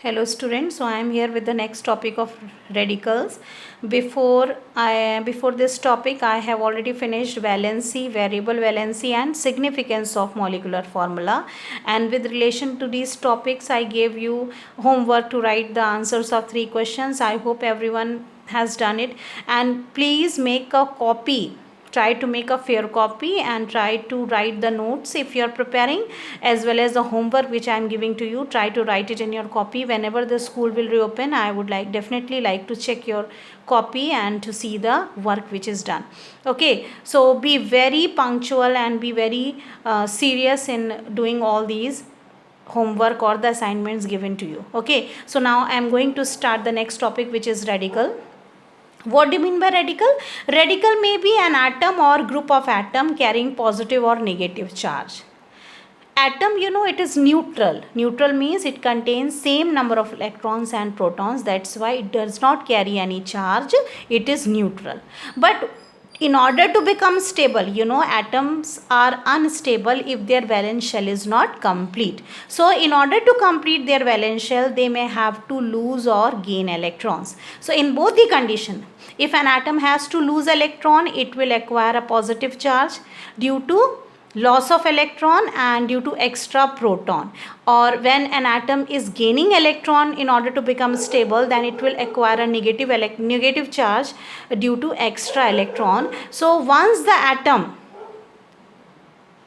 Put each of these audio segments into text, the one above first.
Hello students, so I am here with the next topic of radicals. Before this topic I have already finished valency, variable valency and significance of molecular formula, and with relation to these topics I gave you homework to write the answers of 3 questions. I hope everyone has done it, and please make a copy, try to make a fair copy and try to write the notes if you are preparing, as well as the homework which I am giving to you. Try to write it in your copy. Whenever the school will reopen, I would definitely like to check your copy and to see the work which is done. Okay, so be very punctual and be very serious in doing all these homework or the assignments given to you. Okay, so now I am going to start the next topic, which is radical. What do you mean by radical? Radical may be an atom or group of atom carrying positive or negative charge. Atom, it is neutral. Neutral means it contains same number of electrons and protons. That's why it does not carry any charge. It is neutral. But in order to become stable, atoms are unstable if their valence shell is not complete. So in order to complete their valence shell, they may have to lose or gain electrons. So in both the condition, if an atom has to lose electron, it will acquire a positive charge due to loss of electron and due to extra proton. Or when an atom is gaining electron in order to become stable, then it will acquire a negative charge due to extra electron. So once the atom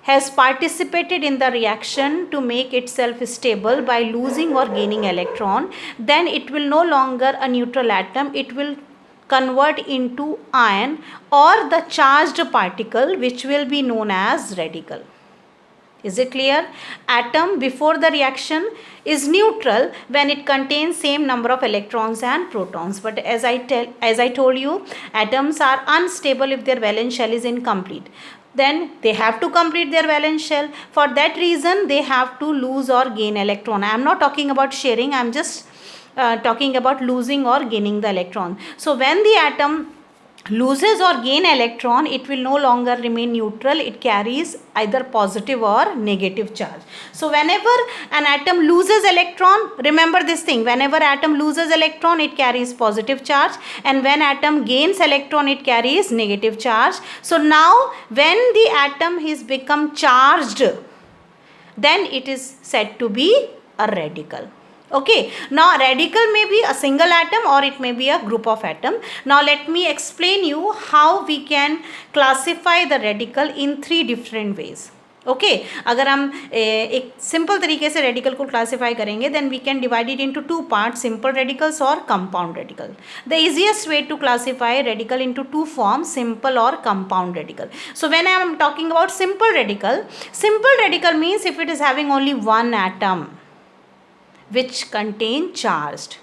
has participated in the reaction to make itself stable by losing or gaining electron, then it will no longer a neutral atom. It will convert into ion or the charged particle, which will be known as radical. Is it clear? Atom before the reaction is neutral when it contains same number of electrons and protons. But as I told you, atoms are unstable if their valence shell is incomplete. Then they have to complete their valence shell. For that reason, they have to lose or gain electron. I am not talking about sharing. I am just talking about losing or gaining the electron. So when the atom loses or gain electron, it will no longer remain neutral. It carries either positive or negative charge. So whenever an atom loses electron, remember this thing, whenever atom loses electron, it carries positive charge, and when atom gains electron, it carries negative charge. So now when the atom has become charged, then it is said to be a radical. Okay, now radical may be a single atom or it may be a group of atom. Now let me explain you how we can classify the radical in 3 different ways. Okay, अगर हम एक simple तरीके से radical को classify करेंगे, then we can divide it into 2 parts, simple radicals और compound radical. The easiest way to classify radical into 2 forms, simple or compound radical. So when I am talking about simple radical means if it is having only one atom which contain charged.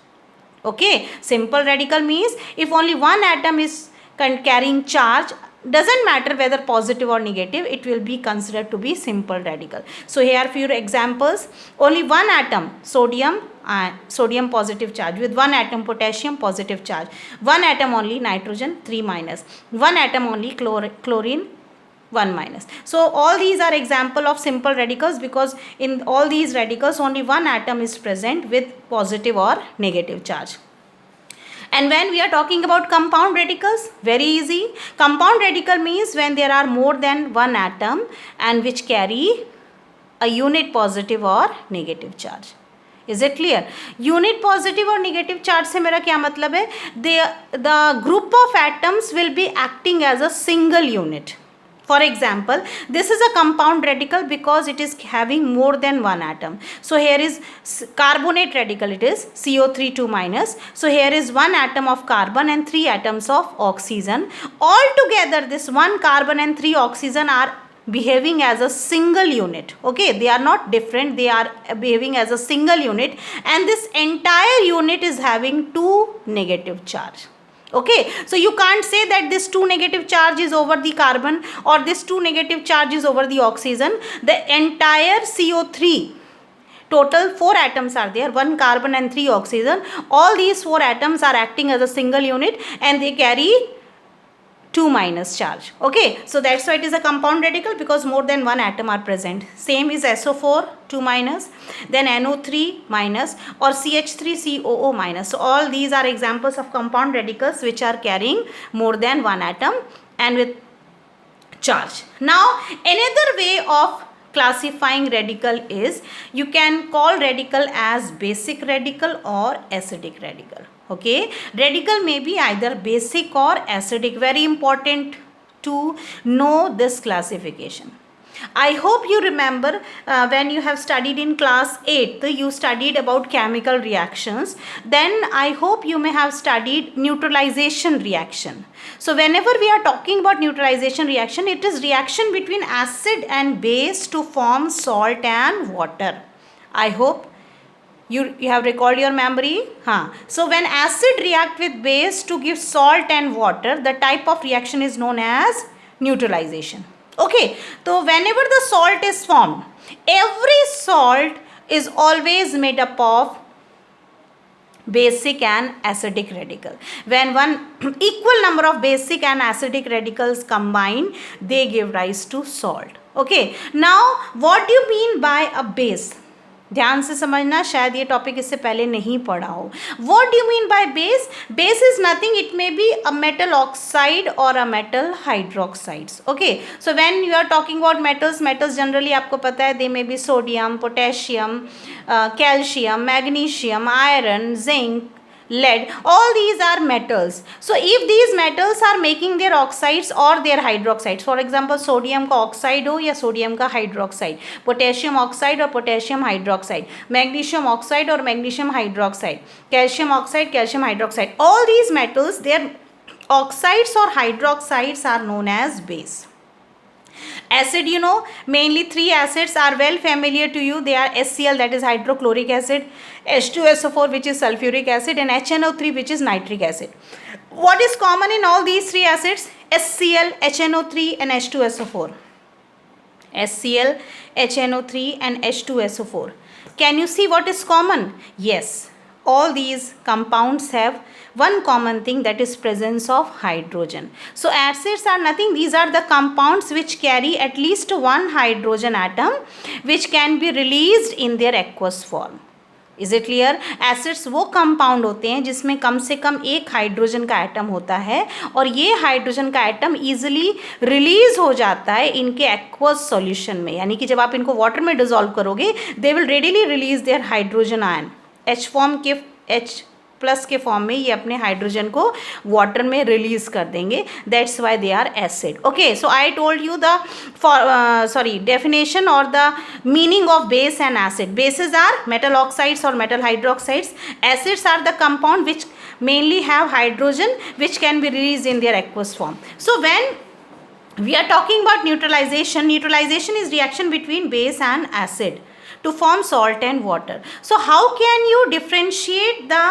Okay, simple radical means if only one atom is carrying charge, doesn't matter whether positive or negative, it will be considered to be simple radical. So here are few examples. Only one atom, sodium positive charge, with one atom potassium positive charge, one atom only nitrogen 3 minus, one atom only chlorine 1 minus. So all these are example of simple radicals, because in all these radicals only one atom is present with positive or negative charge. And when we are talking about compound radicals, very easy. Compound radical means when there are more than one atom and which carry a unit positive or negative charge. Is it clear? Unit positive or negative charge से मेरा क्या मतलब है? The group of atoms will be acting as a single unit. For example, this is a compound radical because it is having more than one atom. So here is carbonate radical, it is CO3 2 minus. So here is one atom of carbon and 3 atoms of oxygen. All together this one carbon and 3 oxygen are behaving as a single unit. Okay, they are not different, they are behaving as a single unit, and this entire unit is having 2 negative charge. Okay, so you can't say that this 2 negative charge is over the carbon or this 2 negative charge is over the oxygen. The entire CO3, total 4 atoms are there, 1 carbon and 3 oxygen. All these 4 atoms are acting as a single unit and they carry 2 minus charge. Okay, so that's why it is a compound radical, because more than one atom are present. Same is SO4 2 minus, then NO3 minus, or CH3COO minus. So all these are examples of compound radicals which are carrying more than one atom and with charge. Now another way of classifying radical is, you can call radical as basic radical or acidic radical. Okay, radical may be either basic or acidic. Very important to know this classification. I hope you remember when you have studied in class 8th, you studied about chemical reactions. Then I hope you may have studied neutralization reaction. So whenever we are talking about neutralization reaction, it is reaction between acid and base to form salt and water. I hope you have recalled your memory. So when acid react with base to give salt and water, the type of reaction is known as neutralization. Okay, so whenever the salt is formed, every salt is always made up of basic and acidic radical. When one equal number of basic and acidic radicals combine, they give rise to salt. Okay, now what do you mean by a base? ध्यान से समझना, शायद ये topic इससे पहले नहीं पढ़ा हो. What do you mean by base? Base is nothing, it may be a metal oxide or a metal hydroxides. Okay, so when you are talking about metals generally आपको पता है, they may be sodium, potassium, calcium, magnesium, iron, zinc, lead. All these are metals. So if these metals are making their oxides or their hydroxides, for example sodium का oxide हो या sodium का hydroxide, potassium oxide or potassium hydroxide, magnesium oxide or magnesium hydroxide, calcium oxide, calcium hydroxide, all these metals, their oxides or hydroxides are known as base. Acid, you know, mainly three acids are well familiar to you. They are HCl, that is hydrochloric acid, H2SO4 which is sulfuric acid, and HNO3 which is nitric acid. What is common in all these three acids? HCl, HNO3 and H2SO4. HCl, HNO3 and H2SO4. Can you see what is common? Yes, all these compounds have one common thing, that is presence of hydrogen. So acids are nothing, these are the compounds which carry at least one hydrogen atom which can be released in their aqueous form. Is it clear? Acids वो compound होते हैं जिसमें कम से कम एक hydrogen का atom होता है और ये हाइड्रोजन का एटम ईजिली रिलीज हो जाता है इनके एक्वस सॉल्यूशन में, यानी कि जब आप इनको वाटर में डिजोल्व करोगे, they will readily release there hydrogen ion. H form के H प्लस के फॉर्म में ये अपने हाइड्रोजन को वाटर में रिलीज कर देंगे. That's why they are acid. Okay, so I told you the definition और the meaning of base and acid. Bases are metal oxides और metal hydroxides. Acids are the compound which mainly have hydrogen which can be released in their aqueous form. So when we are talking about neutralization, neutralization is reaction between base and acid to form salt and water. So how can you differentiate the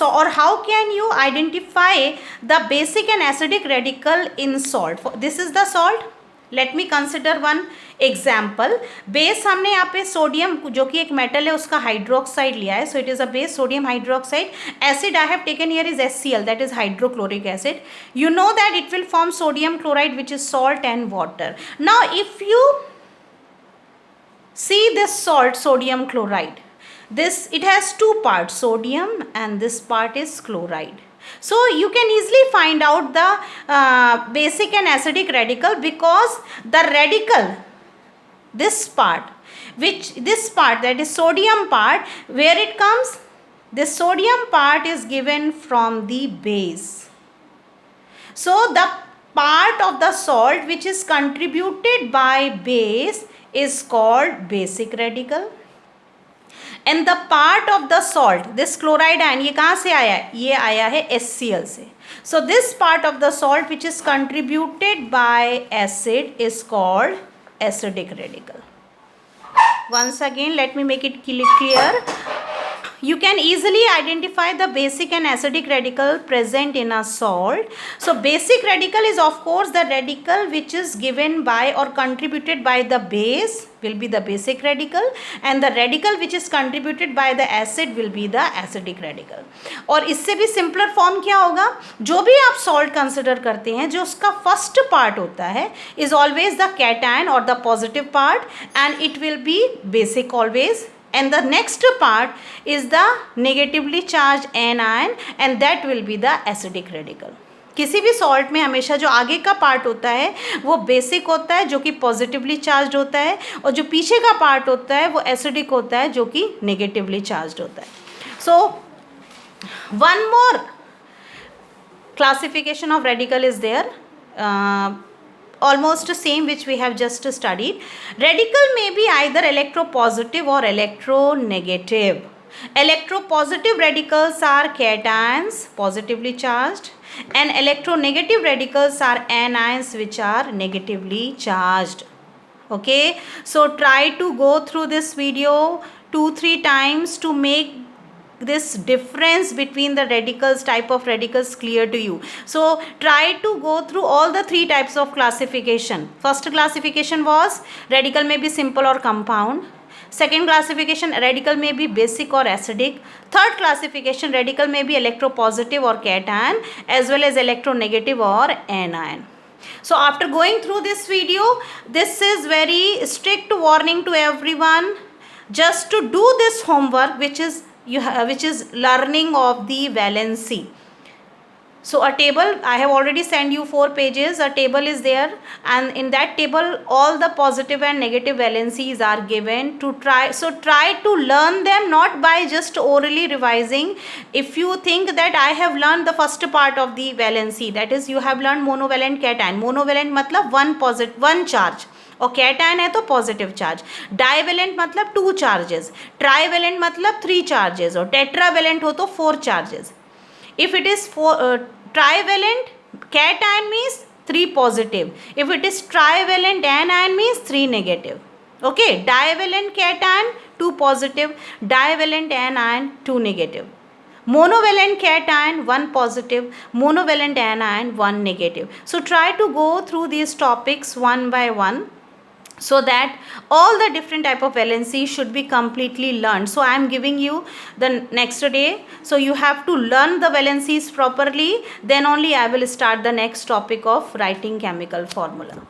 or how can you identify the basic and acidic radical in salt? This is the salt. Let me consider one example. Base हमने यहाँ पे sodium जो कि एक metal है उसका hydroxide लिया है. So it is a base sodium hydroxide. Acid I have taken here is HCl, that is hydrochloric acid. You know that it will form sodium chloride which is salt and water. Now if you see this salt, sodium chloride, this it has two parts, sodium, and this part is chloride. So you can easily find out the basic and acidic radical because the radical, this part that is sodium part, where it comes, this sodium part is given from the base. So the part of the salt which is contributed by base is called basic radical. And the part of the salt, this chloride ion, ये कहाँ से आया है? ये आया है HCl से. So this part of the salt which is contributed by acid is called acidic radical. Once again, let me make it clear. you can easily identify the basic and acidic radical present in a salt. So basic radical is of course the radical which is given by or contributed by the base will be the basic radical, and the radical which is contributed by the acid will be the acidic radical. और इससे भी simpler form क्या होगा, जो भी आप salt consider करते हैं, जो उसका फर्स्ट पार्ट होता है इज ऑलवेज द कैटायन और the positive part, and it will be basic always, and the next part is the negatively charged anion and that will be the acidic radical. किसी भी salt में हमेशा जो आगे का पार्ट होता है वो बेसिक होता है जो कि पॉजिटिवली चार्ज होता है, और जो पीछे का पार्ट होता है वो एसिडिक होता है जो कि नेगेटिवली चार्ज होता है. So one more classification of radical is there, almost same which we have just studied. Radical may be either electropositive or electronegative. Electropositive radicals are cations, positively charged, and electronegative radicals are anions which are negatively charged. Okay, so try to go through this video 2-3 times to make this difference between the radicals, type of radicals clear to you. So try to go through all the 3 types of classification. First classification was radical may be simple or compound. Second classification, radical may be basic or acidic. Third classification, radical may be electropositive or cation as well as electronegative or anion. So after going through this video, this is very strict warning to everyone, just to do this homework which is learning of the valency. So a table, I have already sent you 4 pages, a table is there, and in that table all the positive and negative valencies are given to try. So try to learn them not by just orally revising. If you think that I have learned the first part of the valency, that is you have learned monovalent cation. Monovalent मतलब one charge, और cation है तो positive charge. Divalent मतलब 2 charges, trivalent मतलब 3 charges, और tetravalent हो तो 4 charges. If it is trivalent cation means 3 positive, if it is trivalent anion means 3 negative. Okay, divalent cation 2 positive, divalent anion 2 negative. Monovalent cation 1 positive, monovalent anion 1 negative. So try to go through these topics one by one, so that all the different type of valency should be completely learned. So I am giving you the next day, so you have to learn the valencies properly, then only I will start the next topic of writing chemical formula.